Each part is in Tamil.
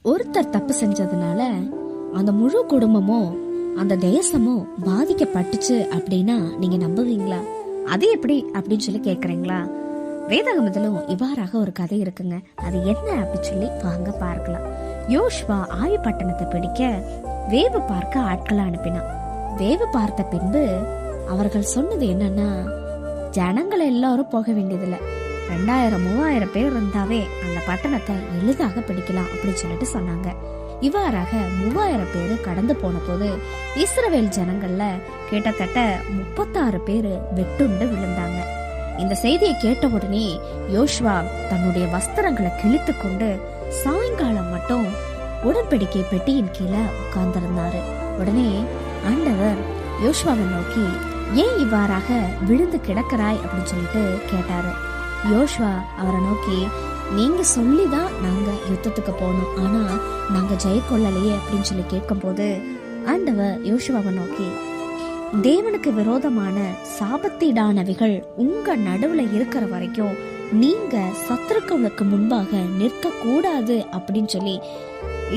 ஒருத்தர் தப்பு செஞ்சதுனால அந்த முழு குடும்பமும் அந்த தேசமும் பாதிக்கப்பட்டுச்சு அப்படின்னா நீங்க நம்புவீங்களா? அது எப்படி அப்படின்னு சொல்லி கேக்குறீங்களா? வேதாகமத்திலும் இவ்வாறாக ஒரு கதை இருக்குங்க. அது என்ன அப்படின்னு சொல்லி வாங்க பார்க்கலாம். யோசுவா ஆயி பட்டணத்தை பிடிக்க வேவு பார்க்க ஆட்களை அனுப்பினான். வேவு பார்த்த பின்பு அவர்கள் சொன்னது என்னன்னா, ஜனங்கள் எல்லாரும் போக வேண்டியதில்லை, 2000-3000 பேர் இருந்தாவே அந்த பட்டணத்தை எளிதாக பிடிக்கலாம் அப்படின்னு சொல்லிட்டு சொன்னாங்க. இவ்வாறாக 3000 பேரு கடந்து போன போது இஸ்ரவேல் ஜனங்கள்ல கிட்டத்தட்ட 36 பேரு வெட்டுண்டு விழுந்தாங்க. இந்த செய்தியை கேட்ட உடனே யோசுவா தன்னுடைய வஸ்திரங்களை கிழித்து கொண்டு சாயங்காலம் மட்டும் உடன்படிக்கை பெட்டியின் கீழே உட்கார்ந்திருந்தாரு. உடனே ஆண்டவர் யோசுவாவை நோக்கி, ஏன் இவ்வாறாக விழுந்து கிடக்கிறாய் அப்படின்னு சொல்லிட்டு கேட்டாரு. யோசுவா அவரை நோக்கி, நீங்க சொல்லிதான் நாங்க யுத்தத்துக்கு போனோம், ஆனா நாங்க ஜெயக்கொள்ளலையே அப்படின்னு சொல்லி கேட்கும் போது ஆண்டவர் யோசுவாவை நோக்கி, தேவனுக்கு விரோதமான சாபத்தீடானவைகள் உங்க நடுவுல இருக்கிற வரைக்கும் நீங்க சத்துருக்களுக்கு முன்பாக நிற்க கூடாது அப்படின்னு சொல்லி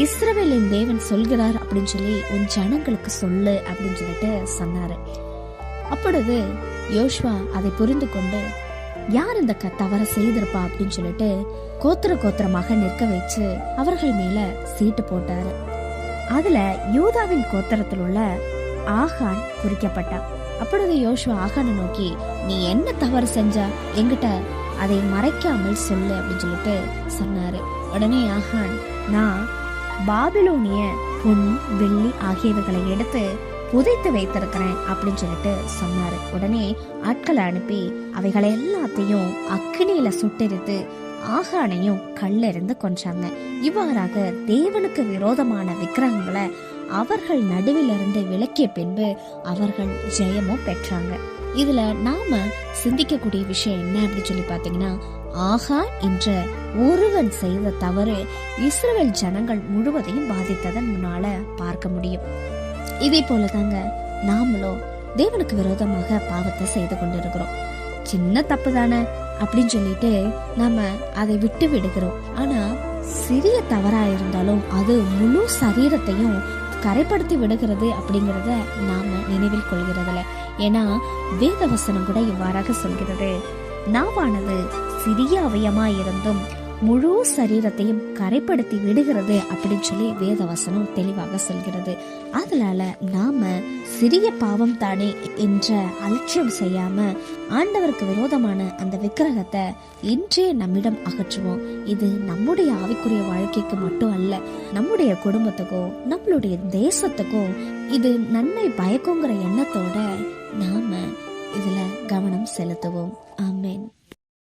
இஸ்ரவேலின் தேவன் சொல்கிறார் அப்படின்னு சொல்லி உன் ஜனங்களுக்கு சொல்லு அப்படின்னு சொல்லிட்டு சொன்னாரு. அப்பொழுது யோசுவா அதை புரிந்து கொண்டு, யார் இந்த தவற செய்திருப்பா அப்படின்னு சொல்லிட்டு கோத்திரமாக நிற்க வச்சு அவர்கள் மேல சீட்டு போட்டாரு. அதுல யூதாவின் கோத்திரத்தில் உள்ள ஆகான் குறிக்கப்பட்டான். அப்பொழுது யோசுவா ஆகானை நோக்கி, நீ என்ன தவறு செஞ்சா என்கிட்ட அதை மறைக்காமல் சொல்லு அப்படின்னு சொல்லிட்டு சொன்னாரு. உடனே ஆகான், நான் பாபிலோனிய பொன் வெள்ளி ஆகியவைகளை எடுத்து புதைத்து வைத்திருக்கிறேன் அப்படின்னு சொல்லிட்டு சொன்னாரு. உடனே ஆட்களை அனுப்பி அவைகளை எல்லாத்தையும் அக்கினியில சுட்டெரித்து ஆகானையும் கல்லெறிந்து கொன்றாங்க. இவ்வாறாக தேவனுக்கு விரோதமான விக்கிரகங்களை அவர்கள் நடுவிலிருந்து விலக்கிய பின்பு அவர்கள் ஜெயமும் பெற்றாங்க. இதுல நாம சிந்திக்கக்கூடிய விஷயம் என்ன அப்படின்னு சொல்லி பாத்தீங்கன்னா, ஆகான் என்ற ஒருவன் செய்த தவறு இஸ்ரவேல் ஜனங்கள் முழுவதையும் பாதித்ததன் முன்னால பார்க்க முடியும். இதே போலதாங்க நாமளும் தேவனுக்கு விரோதமாக பாவத்தை செய்து கொண்டிருக்கிறோம். சின்ன தப்பு தானே அப்படின்னு சொல்லிட்டு நாம அதை விட்டு விடுகிறோம். ஆனா சிறிய தவறா இருந்தாலும் அது முழு சரீரத்தையும் கரைப்படுத்தி விடுகிறது அப்படிங்கறத நாம நினைவில் கொள்கிறதில்ல. ஏன்னா வேதவசனம் கூட இவ்வாறாக சொல்கிறது, நாவானது சிறிய அவயமாயிருந்தும் முழு சரீரத்தையும் கரைப்படுத்தி விடுகிறது அப்படின்னு சொல்லி வேதவசனம் தெளிவாக சொல்கிறது. அதனால நாம சிறிய பாவம் தானே என்ற அலட்சியம் செய்யாம ஆண்டவருக்கு விரோதமான அந்த விக்கிரகத்தை இன்றே நம்மிடம் அகற்றுவோம். இது நம்முடைய ஆவிக்குரிய வாழ்க்கைக்கு மட்டும் அல்ல, நம்முடைய குடும்பத்துக்கோ நம்மளுடைய தேசத்துக்கோ இது நன்மை பயக்குங்கிற எண்ணத்தோட நாம இதுல கவனம் செலுத்துவோம். ஆமென்.